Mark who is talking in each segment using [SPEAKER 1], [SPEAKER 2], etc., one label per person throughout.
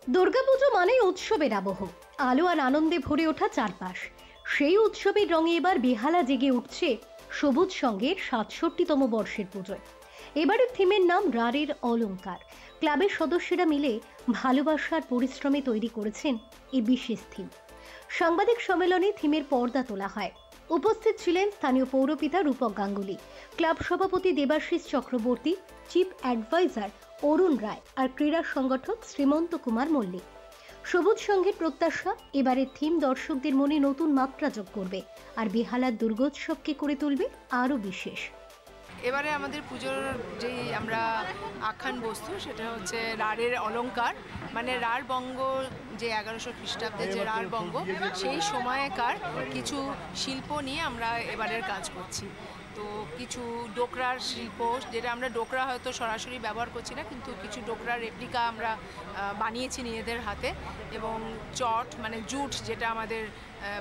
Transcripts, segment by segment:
[SPEAKER 1] দুর্গাপুজো মানেই উৎসবের আবহ, আলো আর আনন্দে ভরে ওঠা চারপাশ। সেই উৎসবের রঙে এবার বেহালা জেগে উঠছে সবুজ সঙ্গের ৬৭তম বর্ষের পুজোয়। এবারের থিমের নাম রারের অলংকার। ক্লাবের সদস্যরা মিলে ভালোবাসার পরিশ্রমে তৈরি করেছেন এই বিশেষ থিম। সাংবাদিক সম্মেলনে থিমের পর্দা তোলা হয়। উপস্থিত ছিলেন স্থানীয় পৌরপিতা রূপক গাঙ্গুলি, ক্লাব সভাপতি দেবাশিস চক্রবর্তী, চিফ অ্যাডভাইজার অরুণ রায় আর ক্রীড়া সংগঠক শ্রীমন্ত কুমার মল্লিক। সবুজ সংঘের প্রত্যাশা, এবারের থিম দর্শকদের মনে নতুন মাত্রা যোগ করবে আর বেহালার দুর্গোৎসবকে করে তুলবে আরও বিশেষ।
[SPEAKER 2] এবারে আমাদের পুজোর যেই আমরা আখ্যান বস্তু সেটা হচ্ছে রারের অলংকার, মানে রার বঙ্গ যে ১১০০ খ্রিস্টাব্দে যে রার বঙ্গ, সেই সময়কার কিছু শিল্প নিয়ে আমরা এবারের কাজ করছি। তো কিছু ডোকরার শিল্প, যেটা আমরা ডোকরা হয়তো সরাসরি ব্যবহার করছি না, কিন্তু কিছু ডোকরার রেপ্লিকা আমরা বানিয়েছি নিজেদের হাতে। এবং চট মানে জুট, যেটা আমাদের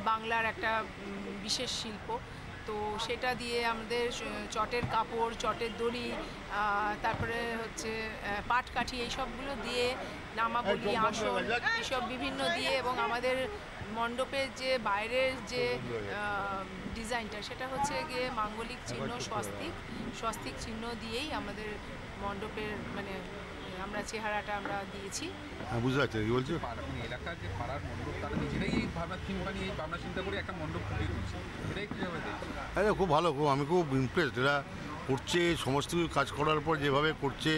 [SPEAKER 2] বাংলার একটা বিশেষ শিল্প, তো সেটা দিয়ে আমাদের চটের কাপড়, চটের দড়ি, তারপরে হচ্ছে পাটকাঠি, এইসবগুলো দিয়ে নামাবলি, আসন, এসব বিভিন্ন দিয়ে, এবং আমাদের মণ্ডপের যে বাইরের যে ডিজাইনটা সেটা হচ্ছে গিয়ে মাঙ্গলিক চিহ্ন, স্বস্তিক চিহ্ন দিয়েই আমাদের মণ্ডপের মানে আমরা চেহারাটা আমরা দিয়েছি।
[SPEAKER 3] বুঝতে পারছি কি বলছো।
[SPEAKER 4] এলাকার যে পাড়ার মণ্ডপ, তারা নিজেরাই এই ভাবনা থিম বানিয়ে এই ভাবনা চিন্তা করে একটা মণ্ডপ ফুটিয়ে তুলছে, এটাই কীভাবে দেখছি?
[SPEAKER 3] হ্যাঁ, খুব ভালো, আমি খুব ইমপ্রেসড। এরা করছে, সমস্ত কিছু কাজ করার পর যেভাবে করছে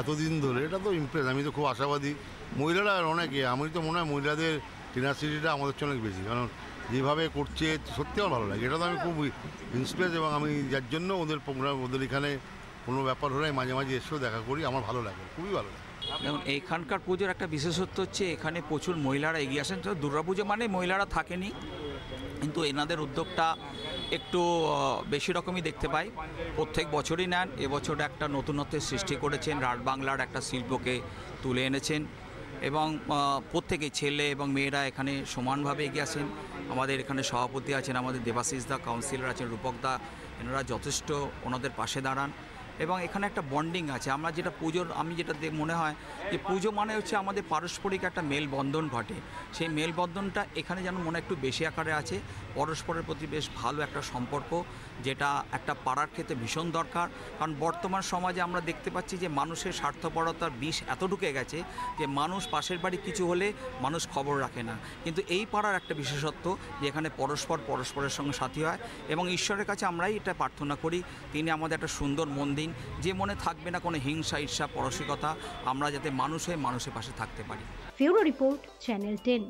[SPEAKER 3] এতদিন ধরে, এটা তো ইমপ্রেস। আমি তো খুব আশাবাদী। মহিলারা অনেকে, আমি তো মনে হয় মহিলাদের টেনাসিটিটা আমাদের চেয়ে অনেক বেশি, কারণ যেভাবে করছে সত্যি আমার ভালো লাগে। এটা তো আমি খুব ইন্সপায়ার্ড, এবং আমি যার জন্য ওদের প্রোগ্রাম, ওদের এখানে কোনো ব্যাপার হলে মাঝে মাঝে এসেও দেখা করি, আমার ভালো লাগে, খুবই ভালো লাগে।
[SPEAKER 5] যেমন এইখানকার পুজোর একটা বিশেষত্ব হচ্ছে এখানে প্রচুর মহিলারা এগিয়ে আসেন। তো দুর্গাপুজো মানে মহিলারা থাকেনি, কিন্তু এনাদের উদ্যোগটা একটু বেশি রকমই দেখতে পাই। প্রত্যেক বছরই নেন, এবছর একটা নতুনত্বের সৃষ্টি করেছেন, রাট বাংলার একটা শিল্পকে তুলে এনেছেন, এবং প্রত্যেকেই ছেলে এবং মেয়েরা এখানে সমানভাবে এগিয়ে আসেন। আমাদের এখানে সভাপতি আছেন, আমাদের দেবাশিস দা, কাউন্সিলর আছেন রূপক দা, এনারা যথেষ্ট ওনাদের পাশে দাঁড়ান, এবং এখানে একটা বন্ডিং আছে। আমরা যেটা পুজোর, আমি যেটা মনে হয় যে পুজো মানে হচ্ছে আমাদের পারস্পরিক একটা মেলবন্ধন ঘটে। সেই মেলবন্ধনটা এখানে যেন মনে একটু বেশি আকারে আছে। পরস্পরের প্রতি বেশ ভালো একটা সম্পর্ক, যেটা একটা পাড়ার ক্ষেত্রে ভীষণ দরকার। কারণ বর্তমান সমাজে আমরা দেখতে পাচ্ছি যে মানুষের স্বার্থপরতার বিষ এত ঢুকে গেছে যে মানুষ পাশের বাড়ি কিছু হলে মানুষ খবর রাখে না। কিন্তু এই পাড়ার একটা বিশেষত্ব যে এখানে পরস্পরের সঙ্গে সাথী হয়, এবং ঈশ্বরের কাছে আমরাই এটা প্রার্থনা করি তিনি আমাদের একটা সুন্দর মন দিন, যে মনে থাকবে না কোনো হিংসা, ঈর্ষা, পরশিকতা, আমরা যাতে মানুষ হয়ে মানুষের পাশে থাকতে পারি।
[SPEAKER 1] Bureau report, channel 10।